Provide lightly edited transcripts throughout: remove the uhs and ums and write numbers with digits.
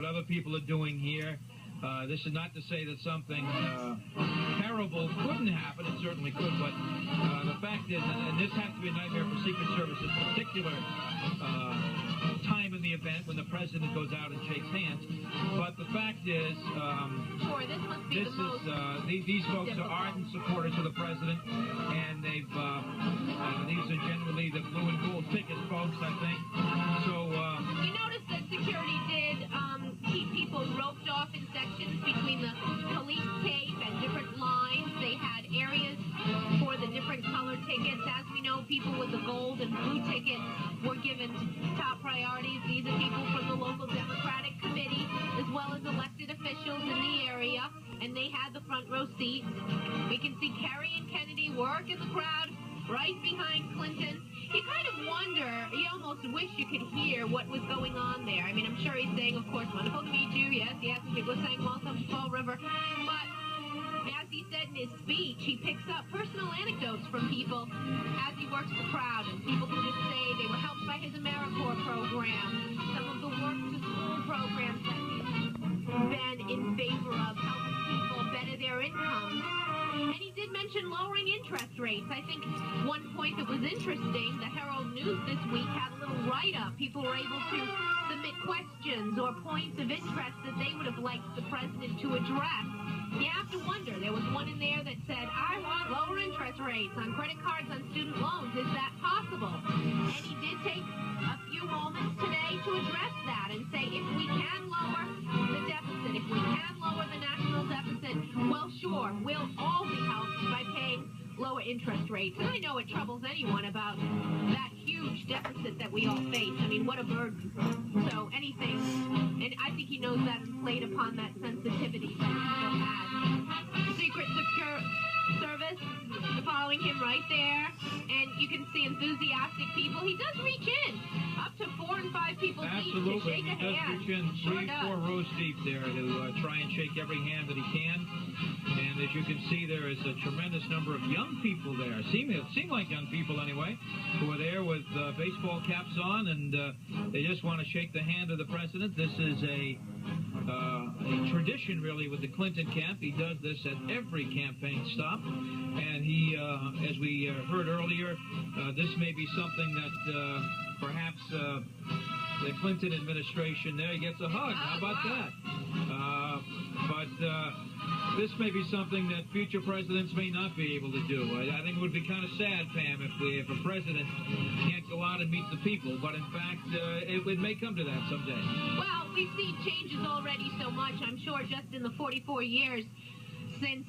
what other people are doing here. This is not to say that something terrible couldn't happen. It certainly could, but the fact is, and this has to be a nightmare for Secret Service, this particular time in the event when the president goes out and shakes hands. But the fact is, these folks are ardent supporters of the president, and they've these are generally the blue and gold ticket folks, I think. So you notice that security did keep people roped off in sections between the police tape and different lines. They had areas for the different colored tickets. As we know, people with the gold and blue tickets were given top priorities. These are people from the local Democratic committee, as well as elected officials in the area, and they had the front row seats. We can see Kerry and Kennedy work in the crowd right behind Clinton. You kind of wonder, you almost wish you could hear what was going on there. I mean, I'm sure he's saying, of course, wonderful to meet you, yes, yes, and people are saying, welcome to Fall River. But as he said in his speech, he picks up personal anecdotes from people as he works the crowd, and people can just say they were helped by his AmeriCorps program, some of the work-to-school programs that he's been in favor of, helping people better their incomes. And he did mention lowering interest rates. I think one point that was interesting, the Herald News this week had a little write-up. People were able to submit questions or points of interest that they would have liked the president to address. You have to wonder. There was one in there that said, I want lower interest rates on credit cards, on student loans. Is that possible? And he did take a few moments today to address that and say, if we can lower the deficit, if we can lower the national deficit, well, sure, we'll all be helped by paying lower interest rates. And I know it troubles anyone about that huge deficit that we all face. I mean, what a burden. So anything, and I think he knows that's played upon that sensitivity that people had. Secret Service following him right there, and you can see enthusiastic people. He does reach in, up to 4 and 5 people deep to shake a hand. He does reach in 3, 4 rows deep there to try and shake every hand that he can. And as you can see, there is a tremendous number of young people there. Seem like young people anyway, who are there with baseball caps on, and they just want to shake the hand of the president. This is a tradition, really, with the Clinton camp. He does this at every campaign stop. And he, as we heard earlier, this may be something that perhaps the Clinton administration there gets a hug. How about that? But this may be something that future presidents may not be able to do. I think it would be kind of sad, Pam, if a president can't go out and meet the people. But in fact, it may come to that someday. Well, we've seen changes already so much. I'm sure just in the 44 years since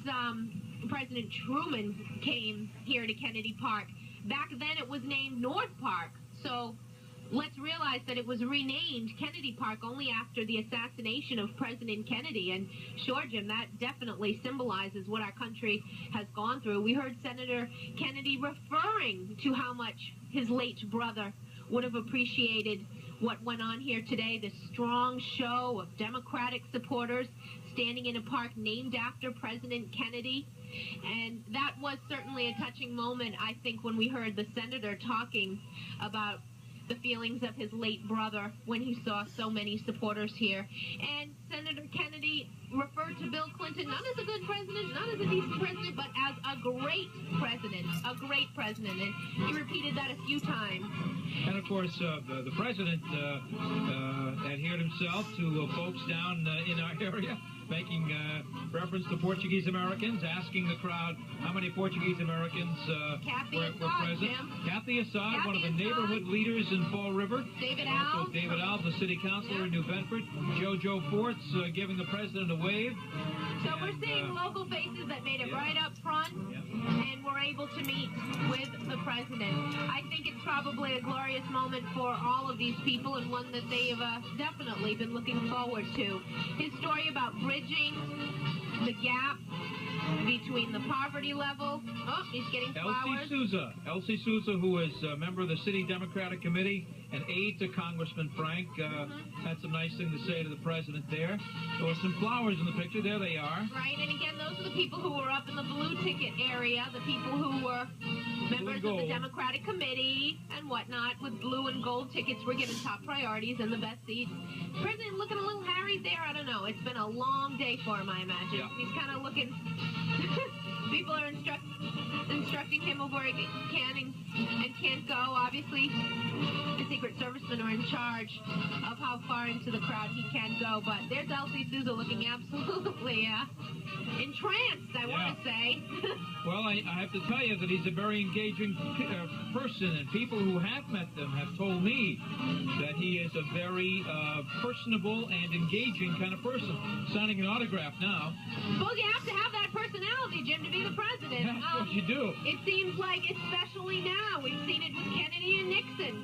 President Truman came here to Kennedy Park. Back then it was named North Park. So let's realize that it was renamed Kennedy Park only after the assassination of President Kennedy. And sure, Jim, that definitely symbolizes what our country has gone through. We heard Senator Kennedy referring to how much his late brother would have appreciated what went on here today, this strong show of Democratic supporters standing in a park named after President Kennedy. And that was certainly a touching moment, I think, when we heard the senator talking about the feelings of his late brother when he saw so many supporters here. And Senator Kennedy referred to Bill Clinton not as a good president, not as a decent president, but as a great president, a great president. And he repeated that a few times. And, of course, the president adhered himself to folks down in our area, making reference to Portuguese Americans, asking the crowd how many Portuguese Americans were present. Jim. Kathy Assad, one of the neighborhood leaders in Fall River. David Alves. David Alves, the city councilor in New Bedford. JoJo Forts giving the president a wave. So we're seeing local faces that made it right up front and were able to meet with the president. I think it's probably a glorious moment for all of these people, and one that they have definitely been looking forward to. His story about bridging the gap between the poverty level. Oh, he's getting flowers. Elsie Souza, who is a member of the City Democratic Committee and aide to Congressman Frank, had some nice thing to say to the president there. There were some flowers in the picture. There they are. Right, and again, those are the people who were up in the blue ticket area, the people who were Members of the Democratic Committee and whatnot with blue and gold tickets were given top priorities and the best seats. President looking a little harried there. I don't know. It's been a long day for him, I imagine. Yeah. He's kind of looking... People are instructing him of where he can and can't go. Obviously, the Secret Servicemen are in charge of how far into the crowd he can go. But there's Elsie Sousa looking absolutely entranced, I want to say. Well, I have to tell you that he's a very engaging person, and people who have met them have told me that he is a very personable and engaging kind of person. Signing an autograph now. Suppose you have to have that personality, Jim, to be the president. Yeah, of course you do. It seems like, especially now, we've seen it with Kennedy and Nixon.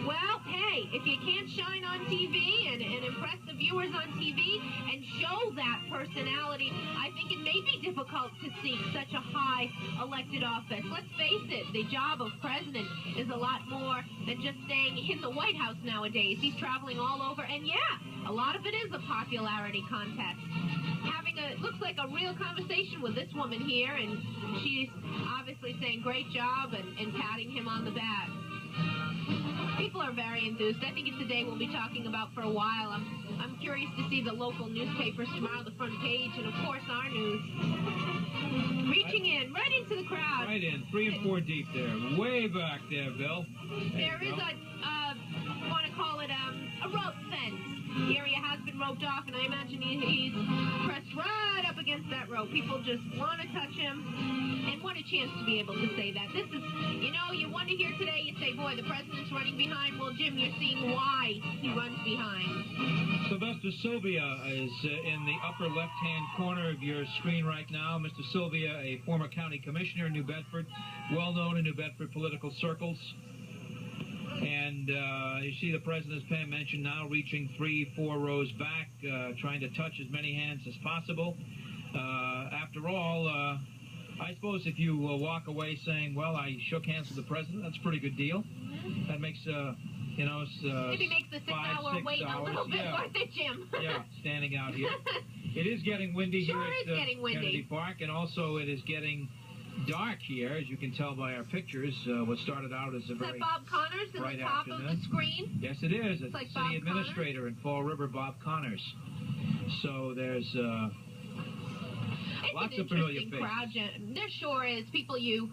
Well, hey, if you can't shine on TV and impress the viewers on TV and show that personality, I think it may be difficult to seek such a high elected office. Let's face it, the job of president is a lot more than just staying in the White House nowadays. He's traveling all over, and yeah, a lot of it is a popularity contest. Having looks like a real conversation with this woman here, and she's obviously saying great job and patting him on the back. People are very enthused. I think it's a day we'll be talking about for a while. I'm curious to see the local newspapers tomorrow, the front page, and of course our news. Reaching in, right into the crowd. Right in, 3 and 4 deep there. Way back there, Bill. There is I want to call it a rope fence. The area has been roped off, and I imagine he's pressed right up against that rope. People just want to touch him, and want a chance to be able to say that. This is, you want to hear today, you say, boy, the president's running behind. Well, Jim, you're seeing why he runs behind. Sylvester Sylvia is in the upper left-hand corner of your screen right now. Mr. Sylvia, a former county commissioner in New Bedford, well-known in New Bedford political circles. And you see the president, as Pam mentioned, now reaching 3-4 rows back, trying to touch as many hands as possible. After all, I suppose if you walk away saying, well, I shook hands with the president, that's a pretty good deal. That makes, maybe makes the 6-hour wait a little bit worth it, Jim. Yeah, standing out here. It is getting windy here at Kennedy Park, and also it is getting dark here, as you can tell by our pictures. What started out as a very Bob Connors at the top of the screen? Yes, it is. It's like City Administrator in Fall River, Bob Connors. So there's lots of familiar faces. Crowd. There sure is. People you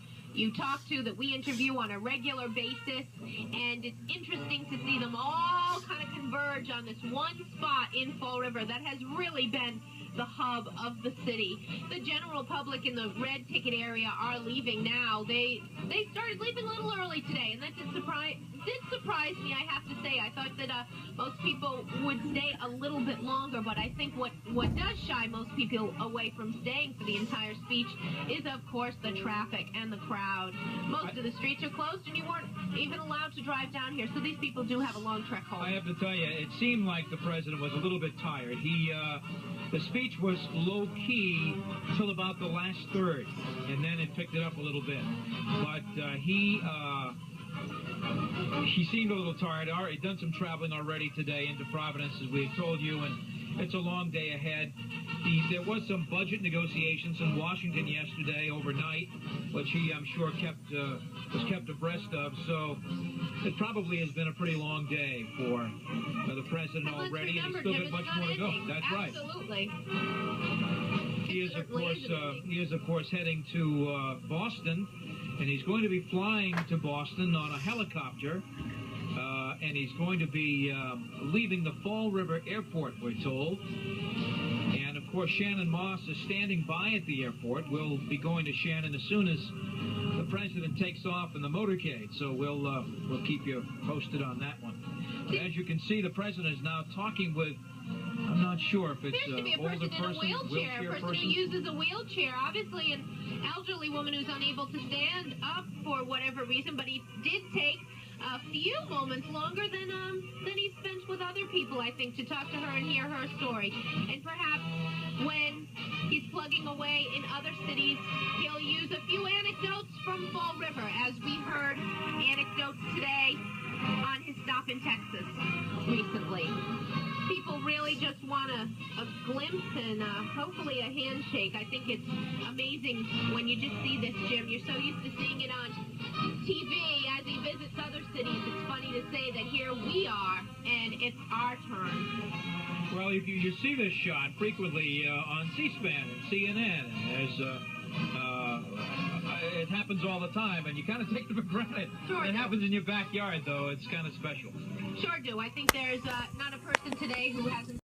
talk to that we interview on a regular basis, and it's interesting to see them all kind of converge on this one spot in Fall River that has really been the hub of the city. The general public in the red ticket area are leaving now. They started leaving a little early today, and that did surprise me, I have to say. I thought that most people would stay a little bit longer, but I think what does shy most people away from staying for the entire speech is, of course, the traffic and the crowd. Most of the streets are closed, and you weren't even allowed to drive down here, so these people do have a long trek home. I have to tell you, it seemed like the president was a little bit tired. The speech was low-key till about the last third, and then it picked it up a little bit. But he seemed a little tired. He'd done some traveling already today into Providence, as we had told you, and it's a long day ahead. There was some budget negotiations in Washington yesterday overnight, which he, I'm sure, was kept abreast of. So it probably has been a pretty long day for the president already, and he's still got much more to go. That's right. Absolutely. He is, of course, heading to Boston, and he's going to be flying to Boston on a helicopter. And he's going to be leaving the Fall River Airport, we're told. And, of course, Shannon Moss is standing by at the airport. We'll be going to Shannon as soon as the president takes off in the motorcade. So we'll keep you posted on that one. But as you can see, the president is now talking with, I'm not sure if it's an older person, wheelchair person who uses a wheelchair. Obviously an elderly woman who's unable to stand up for whatever reason, but he did take a few moments longer than he spent with other people, I think, to talk to her and hear her story. And perhaps when he's plugging away in other cities, he'll use a few anecdotes from Fall River, as we heard anecdotes today on his stop in Texas recently. people really just want a glimpse and hopefully a handshake. I think it's amazing when you just see this, Jim. You're so used to seeing it on TV as he visits other cities. It's funny to say that here we are, and it's our turn. Well, you see this shot frequently on C-SPAN and CNN, and it happens all the time, and you kind of take it for granted. Sure It do. happens in your backyard, though. It's kind of special. Sure do. I think there's not a person today who hasn't